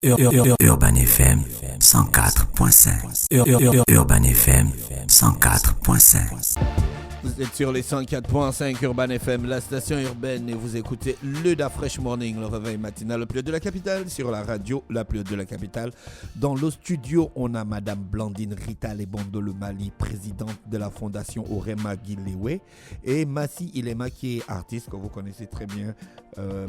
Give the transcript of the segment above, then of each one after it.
Urban FM 104.5. Urban FM 104.5. Vous êtes sur les 104.5 Urban FM, la station urbaine, et vous écoutez le Da Fresh Morning, le réveil matinal le plus haut de la capitale, sur la radio la plus haute de la capitale. Dans le studio, on a Madame Blandine Rita Lebondo Le Mali, présidente de la fondation Orema Guilewe, et Massi Ilema, qui est artiste, que vous connaissez très bien.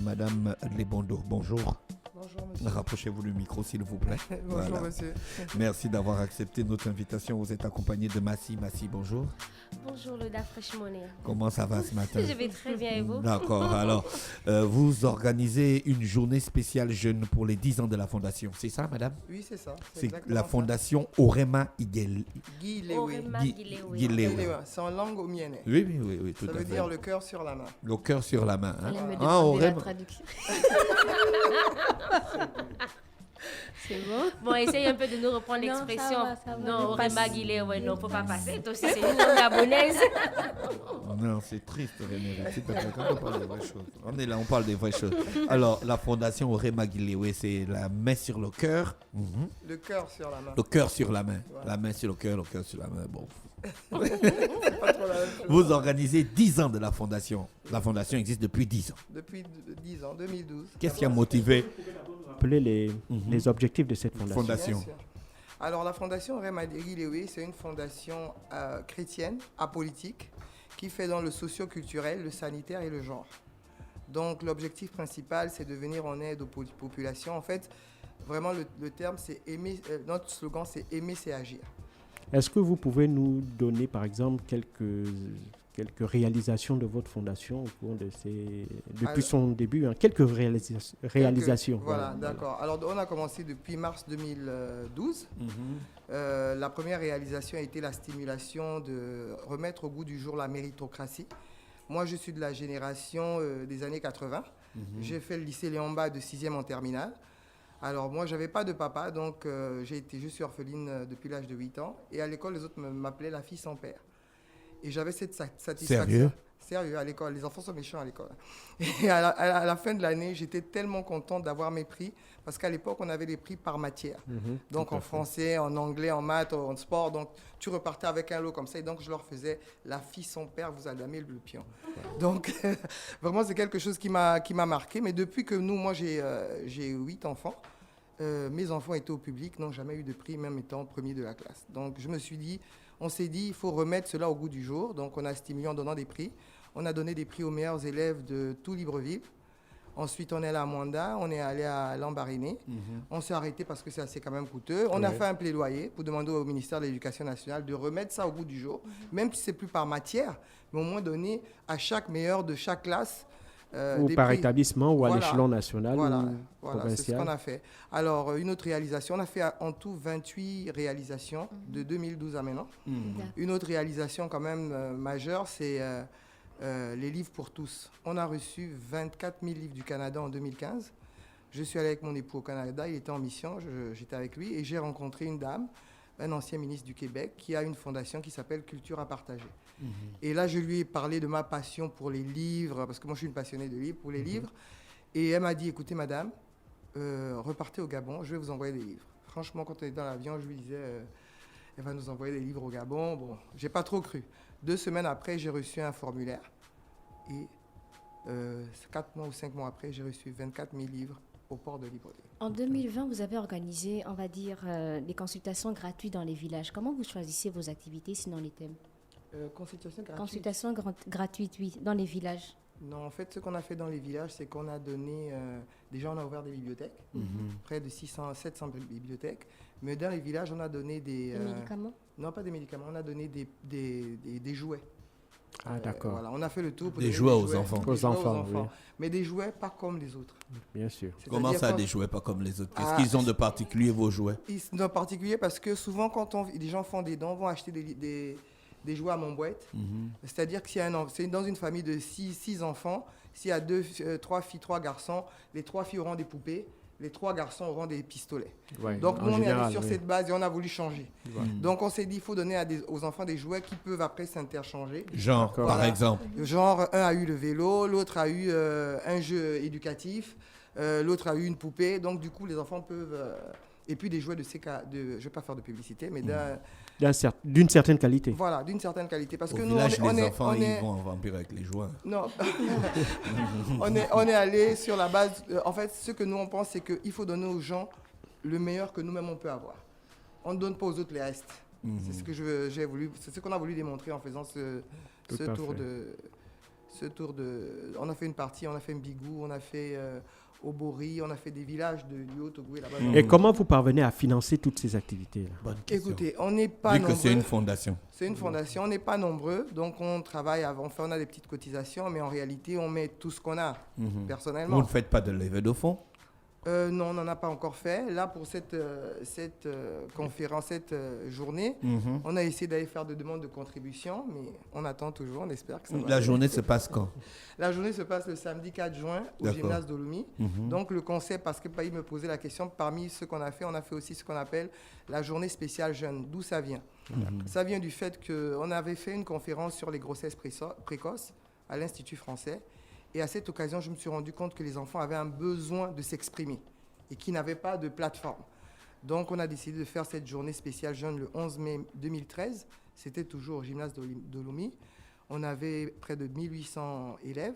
Madame Lebondo, bonjour. Bonjour monsieur. Rapprochez-vous du micro s'il vous plaît. Bonjour Voilà. monsieur. Merci d'avoir accepté notre invitation. Vous êtes accompagné de Massi. Massi, bonjour. Bonjour le Da Fresh Morning. Comment ça va ce matin? Je vais très bien et vous? D'accord. Alors, vous organisez une journée spéciale jeune pour les 10 ans de la fondation. C'est ça, madame? Oui, c'est ça. C'est exactement la ça. fondation Orema Guilewe. Orema Guilewe. Guilewe. C'est en langue omienne. Oui, tout Ça à veut fait. dire le cœur sur la main. Le cœur sur la main. Hein? Elle me Ah, demande la Orema. traduction. C'est bon? Bon, essaye un peu de nous reprendre Non, l'expression. ça va, Non, je passe. Orema Guilewe, non, faut pas passer. Toi aussi, c'est une langue gabonaise. Non, c'est triste, René. C'est pas quand on parle des vraies choses. On est là, on parle des vraies choses. Alors, la fondation Orema Guilewe, c'est la main sur le cœur. Mhm. Le cœur sur la main. Le cœur sur la main. Voilà. La main sur le cœur sur la main. Bon. C'est pas trop la même chose. Vous organisez 10 ans de la fondation. La fondation existe depuis 10 ans. Depuis 10 ans, 2012. Qu'est-ce qui a motivé Appeler les objectifs de cette fondation. Fondation? Bien sûr. Alors la fondation Orema Guilewe, c'est une fondation chrétienne, apolitique, qui fait dans le socio-culturel, le sanitaire et le genre. Donc l'objectif principal, c'est de venir en aide aux populations. En fait, vraiment le terme, c'est aimer. Notre slogan, c'est aimer, c'est agir. Est-ce que vous pouvez nous donner, par exemple, quelques réalisations de votre fondation au cours de depuis Alors, son début, hein, quelques réalisations. Voilà, d'accord. Alors, on a commencé depuis mars 2012. La première réalisation a été la stimulation de remettre au goût du jour la méritocratie. Moi, je suis de la génération des années 80. J'ai fait le lycée Léon Bas de 6e en terminale. Alors, moi, je n'avais pas de papa, donc je suis orpheline depuis l'âge de 8 ans. Et à l'école, les autres m'appelaient la fille sans père. Et j'avais cette satisfaction. Sérieux? Sérieux, à l'école. Les enfants sont méchants à l'école. Et à la fin de l'année, j'étais tellement contente d'avoir mes prix, parce qu'à l'époque, on avait des prix par matière. Donc en français, en anglais, en maths, en sport. Donc tu repartais avec un lot comme ça. Et donc je leur faisais la fille sans père, vous allumez le pion. Donc vraiment, c'est quelque chose qui m'a marqué. Mais depuis que moi j'ai 8 enfants, mes enfants étaient au public, n'ont jamais eu de prix, même étant premier de la classe. Donc on s'est dit, il faut remettre cela au goût du jour. Donc on a stimulé en donnant des prix. On a donné des prix aux meilleurs élèves de tout Libreville. Ensuite, on est allé à Mwanda, on est allé à Lambaréné. On s'est arrêté parce que c'est assez quand même coûteux. On a fait un plaidoyer pour demander au ministère de l'Éducation nationale de remettre ça au goût du jour, même si ce n'est plus par matière, mais au moins donner à chaque meilleur de chaque classe ou des par prix. établissement ou à Voilà. l'échelon national Voilà, ou c'est ce provincial. qu'on a fait. Alors, une autre réalisation, on a fait en tout 28 réalisations de 2012 à maintenant. Une autre réalisation quand même majeure, c'est les livres pour tous. On a reçu 24 000 livres du Canada en 2015. Je suis allé avec mon époux au Canada, il était en mission, j'étais avec lui, et j'ai rencontré une dame, un ancien ministre du Québec, qui a une fondation qui s'appelle Culture à partager. Et là, je lui ai parlé de ma passion pour les livres, parce que moi, je suis une passionnée de livres, pour les livres. Et elle m'a dit, écoutez, madame, repartez au Gabon, je vais vous envoyer des livres. Franchement, quand on était dans l'avion, je lui disais, elle va nous envoyer des livres au Gabon. Bon, j'ai pas trop cru. 2 semaines après, j'ai reçu un formulaire. Et 4 mois ou 5 mois après, j'ai reçu 24 000 livres au port de Libreville. En 2020, vous avez organisé, on va dire, des consultations gratuites dans les villages. Comment vous choisissez vos activités, sinon les thèmes? Consultation gratuite. Consultations gratuites, oui, dans les villages. Non, en fait, ce qu'on a fait dans les villages, c'est qu'on a donné... déjà, on a ouvert des bibliothèques, près de 700 bibliothèques. Mais dans les villages, on a donné des... Des médicaments? Non, pas des médicaments. On a donné des jouets. Ah, d'accord. Voilà, on a fait le tour. Pour Des donner jouets aux enfants. Des Aux jouets enfants, oui. Mais des jouets pas comme les autres. Bien sûr. Comment C'est-à-dire ça, quand- des jouets pas comme les autres? Qu'est-ce Ah, qu'ils ont de particulier, vos jouets? En particulier parce que souvent, quand les gens font des dons, vont acheter des jouets à mon boîte. C'est-à-dire que c'est dans une famille de 6 enfants, s'il y a 3 filles, 3 garçons, les 3 filles auront des poupées, les 3 garçons auront des pistolets. Ouais, Donc en nous, on est général, allé sur oui. cette base et on a voulu changer. Donc on s'est dit, il faut donner aux enfants des jouets qui peuvent après s'interchanger. Genre, D'accord. par Voilà. exemple. Genre, un a eu le vélo, l'autre a eu un jeu éducatif, L'autre a eu une poupée. Donc, du coup, les enfants peuvent... et puis des jouets je ne vais pas faire de publicité, mais d'une certaine qualité. Voilà, d'une certaine qualité. Parce Au que village, nous, les enfants, ils vont en vampire avec les jouets. Non. on est allé sur la base... en fait, ce que nous, on pense, c'est qu'il faut donner aux gens le meilleur que nous-mêmes, on peut avoir. On ne donne pas aux autres les restes. C'est ce que c'est ce qu'on a voulu démontrer en faisant ce tour de... On a fait une partie, on a fait Mbigou, on a fait Obori, on a fait des villages du Haut-Togo là-bas. Et comment vous parvenez à financer toutes ces activités-là? Écoutez, on n'est pas nombreux. Vu que c'est une fondation. C'est une fondation, on n'est pas nombreux, donc on travaille, on a des petites cotisations, mais en réalité, on met tout ce qu'on a, personnellement. Vous ne faites pas de levée de fonds? Non, on n'en a pas encore fait. Là, pour cette conférence, cette journée, on a essayé d'aller faire des demandes de contribution, mais on attend toujours, on espère que ça va. La journée se passe quand? La journée se passe le samedi 4 juin au gymnase d'Olomi. Donc, le concept, parce que Paï me posait la question, parmi ce qu'on a fait, on a fait aussi ce qu'on appelle la journée spéciale jeune. D'où ça vient? Ça vient du fait qu'on avait fait une conférence sur les grossesses précoces à l'Institut français. Et à cette occasion, je me suis rendu compte que les enfants avaient un besoin de s'exprimer et qu'ils n'avaient pas de plateforme. Donc, on a décidé de faire cette journée spéciale jeune le 11 mai 2013. C'était toujours au gymnase d'Olomi. On avait près de 1800 élèves.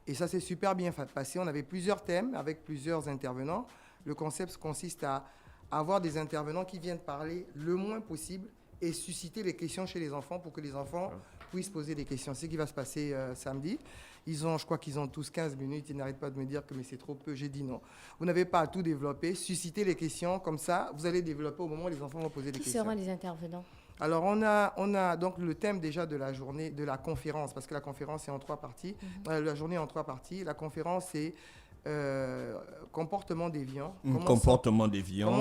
Et ça s'est super bien passé. On avait plusieurs thèmes avec plusieurs intervenants. Le concept consiste à avoir des intervenants qui viennent parler le moins possible et susciter les questions chez les enfants pour que les enfants puissent poser des questions. C'est ce qui va se passer samedi. Je crois qu'ils ont tous 15 minutes. Ils n'arrêtent pas de me dire que mais c'est trop peu. J'ai dit non. Vous n'avez pas à tout développer. Suscitez les questions. Comme ça, vous allez développer au moment où les enfants vont poser des questions. Qui seront les intervenants? Alors, on a donc le thème déjà de la journée, de la conférence, parce que la conférence est en 3 parties. La journée est en 3 parties. La conférence, c'est comportement déviant. Comportement déviant.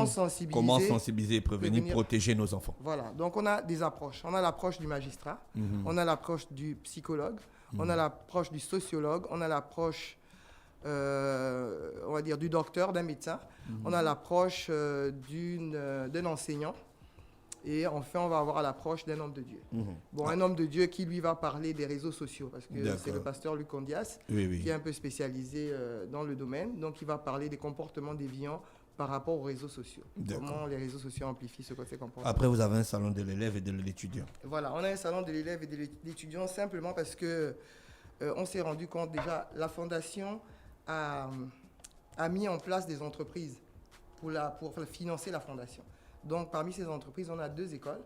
Comment sensibiliser et prévenir, protéger nos enfants. Voilà. Donc, on a des approches. On a l'approche du magistrat. On a l'approche du psychologue. On a l'approche du sociologue, on a l'approche, on va dire, du docteur, d'un médecin. On a l'approche d'un enseignant. Et enfin, on va avoir l'approche d'un homme de Dieu. Un homme de Dieu qui, lui, va parler des réseaux sociaux. Parce que c'est le pasteur Luc Condias qui est un peu spécialisé dans le domaine. Donc, il va parler des comportements déviants par rapport aux réseaux sociaux. Comment les réseaux sociaux amplifient ce côté comportement. Après, vous avez un salon de l'élève et de l'étudiant. Voilà, on a un salon de l'élève et de l'étudiant simplement parce que on s'est rendu compte déjà, la Fondation a mis en place des entreprises pour financer la Fondation. Donc, parmi ces entreprises, on a 2 écoles.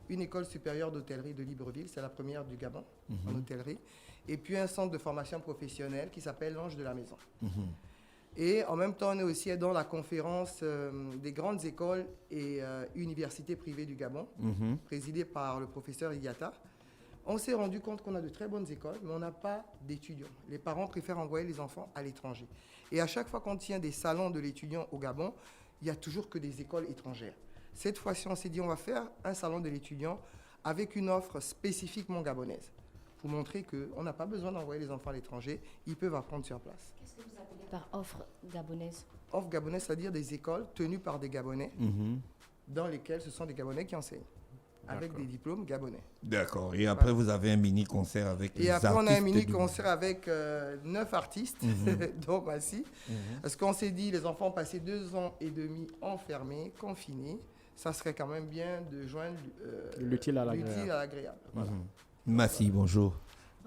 Une école supérieure d'hôtellerie de Libreville, c'est la première du Gabon en hôtellerie. Et puis un centre de formation professionnelle qui s'appelle l'Ange de la Maison. Et en même temps, on est aussi dans la conférence des grandes écoles et universités privées du Gabon, présidée par le professeur Iyata. On s'est rendu compte qu'on a de très bonnes écoles, mais on n'a pas d'étudiants. Les parents préfèrent envoyer les enfants à l'étranger. Et à chaque fois qu'on tient des salons de l'étudiant au Gabon, il n'y a toujours que des écoles étrangères. Cette fois-ci, on s'est dit on va faire un salon de l'étudiant avec une offre spécifiquement gabonaise, pour montrer qu'on n'a pas besoin d'envoyer les enfants à l'étranger, ils peuvent apprendre sur place. Qu'est-ce que vous appelez par offre gabonaise? Offre gabonaise, c'est-à-dire des écoles tenues par des Gabonais, dans lesquelles ce sont des Gabonais qui enseignent, avec des diplômes gabonais. D'accord. Et après, vous avez un mini-concert avec les artistes. Et après, on a un mini-concert avec 9 artistes, dont Massi. Parce qu'on s'est dit, les enfants ont passé 2 ans et demi enfermés, confinés. Ça serait quand même bien de joindre l'utile à l'agréable. Voilà. Massi, bonjour.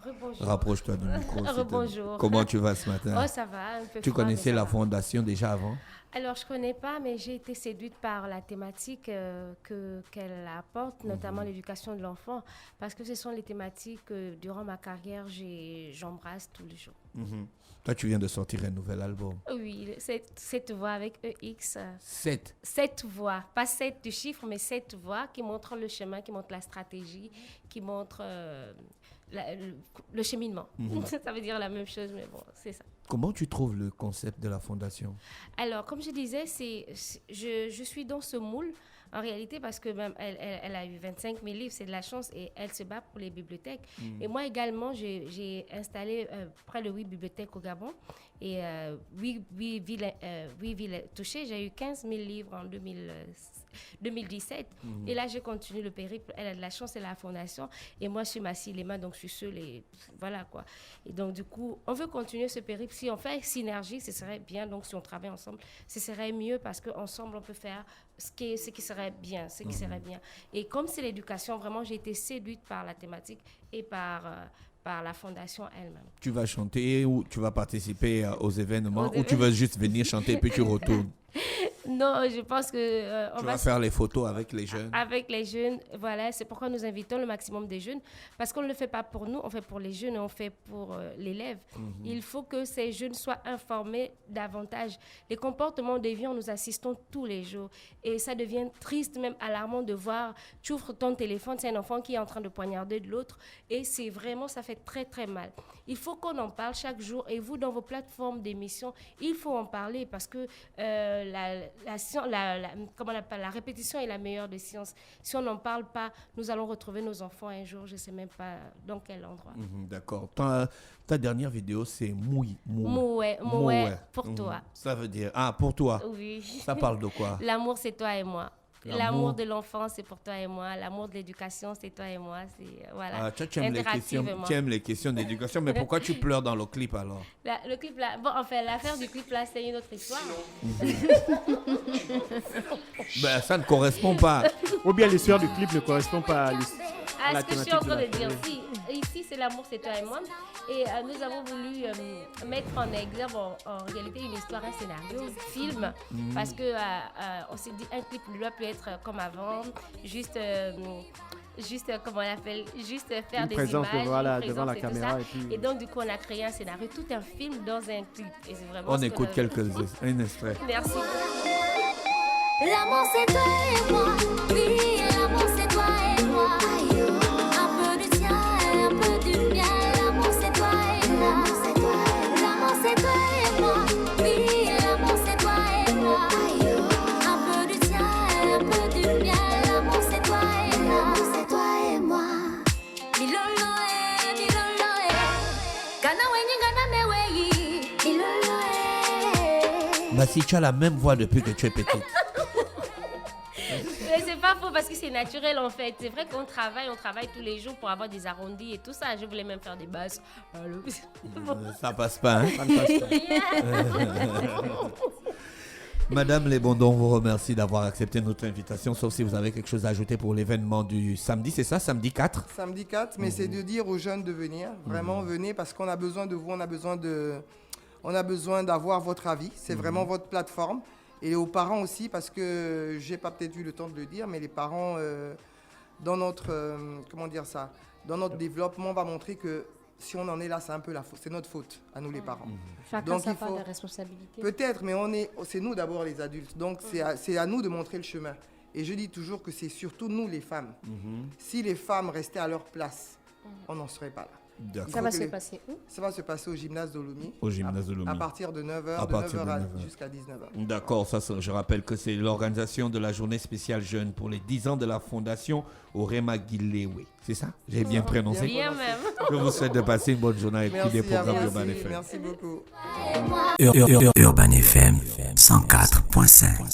Rebonjour. Rapproche-toi du micro. Rebonjour. Comment tu vas ce matin? Oh, ça va, un peu Tu froid, connaissais mais ça la va. fondation déjà avant? Alors, je ne connais pas, mais j'ai été séduite par la thématique qu'elle apporte, notamment l'éducation de l'enfant, parce que ce sont les thématiques que, durant ma carrière, j'embrasse tous les jours. Toi, tu viens de sortir un nouvel album. Oui, cette voix avec EX. 7. 7 voix, pas 7 du chiffre, mais 7 voix qui montrent le chemin, qui montrent la stratégie, qui montrent le cheminement. Ça veut dire la même chose, mais bon, c'est ça. Comment tu trouves le concept de la fondation? Alors, comme je disais, je suis dans ce moule En réalité, parce que même elle a eu 25 000 livres, c'est de la chance et elle se bat pour les bibliothèques. Et moi également, j'ai installé près de 8 bibliothèques au Gabon et 8 villes touchées. J'ai eu 15 000 livres en 2017. Et là, j'ai continué le périple. Elle a de la chance, elle a la fondation. Et moi, je suis Massy Lema, donc je suis seule. Et voilà quoi. Et donc, du coup, on veut continuer ce périple. Si on fait synergie, ce serait bien. Donc, si on travaille ensemble, ce serait mieux parce qu'ensemble, on peut faire ce qui serait bien. Et comme c'est l'éducation, vraiment, j'ai été séduite par la thématique et par la fondation elle-même. Tu vas chanter ou tu vas participer aux événements ou tu vas juste venir chanter puis tu retournes? Non, je pense que... tu vas faire les photos avec les jeunes. Avec les jeunes, voilà. C'est pourquoi nous invitons le maximum des jeunes. Parce qu'on ne le fait pas pour nous, on fait pour les jeunes et on fait pour l'élève. Il faut que ces jeunes soient informés davantage. Les comportements déviants, nous assistons tous les jours. Et ça devient triste, même alarmant de voir, tu ouvres ton téléphone, c'est un enfant qui est en train de poignarder de l'autre. Et c'est vraiment, ça fait très, très mal. Il faut qu'on en parle chaque jour. Et vous, dans vos plateformes d'émission, il faut en parler parce que la répétition est la meilleure des sciences. Si on n'en parle pas, nous allons retrouver nos enfants un jour, je ne sais même pas dans quel endroit. D'accord. Ta dernière vidéo, c'est Mouais pour toi. Ça veut dire, pour toi. Oui. Ça parle de quoi? L'amour, c'est toi et moi. L'amour de l'enfant, c'est pour toi et moi. L'amour de l'éducation, c'est toi et moi. Voilà. Tu aimes les questions d'éducation, mais pourquoi tu pleures dans le clip alors? Le clip là, l'affaire du clip là, c'est une autre histoire. Ça ne correspond pas. Ou bien l'histoire du clip ne correspond pas à la ce que je suis en train de dire. Ici, c'est l'amour, c'est toi et moi. Et nous avons voulu mettre en exergue en réalité une histoire, un scénario, un film, parce que on s'est dit un clip ne doit plus être comme avant, juste comment on appelle, juste faire une des présence images, devant la caméra et donc du coup on a créé un scénario, tout un film dans un clip. Et c'est vraiment on écoute un extrait. Merci. L'amour c'est toi et moi, oui, l'amour c'est toi et moi. Un peu de tien et un peu du mien. L'amour c'est toi et moi, l'amour c'est toi et moi, oui, l'amour c'est toi et moi. Un peu de tien et un peu du mien. L'amour c'est toi et moi. Milolo Gana wenyi gana meweyi. Milolo Massy, tu as la même voix depuis que tu es petite. Mais c'est pas faux parce que c'est naturel en fait. C'est vrai qu'on travaille tous les jours pour avoir des arrondis et tout ça. Je voulais même faire des basses. Ça passe pas, hein? Ça ne passe pas. Madame Lebondon, vous remercie d'avoir accepté notre invitation, sauf si vous avez quelque chose à ajouter pour l'événement du samedi, c'est ça, samedi 4? Samedi 4, mais c'est de dire aux jeunes de venir. Vraiment, venez parce qu'on a besoin de vous, on a besoin d'avoir votre avis. C'est vraiment votre plateforme. Et aux parents aussi, parce que j'ai pas peut-être eu le temps de le dire, mais les parents, dans notre, dans notre développement, on va montrer que si on en est là, c'est un peu la faute. C'est notre faute, à nous les parents. Chacun sa part de responsabilité. Peut-être, mais c'est nous d'abord les adultes. Donc c'est à nous de montrer le chemin. Et je dis toujours que c'est surtout nous les femmes. Si les femmes restaient à leur place, on n'en serait pas là. Ça va se passer où? Ça va se passer au gymnase d'Olomie. Au gymnase d'Olomie. À partir de 9h, jusqu'à 19h. D'accord, je rappelle que c'est l'organisation de la journée spéciale jeune pour les 10 ans de la fondation Orema Gilewe. C'est ça? J'ai bien prononcé? Bien même. Je vous souhaite de passer une bonne journée avec tous les programmes Urban FM. Merci beaucoup. Urban FM 104.5.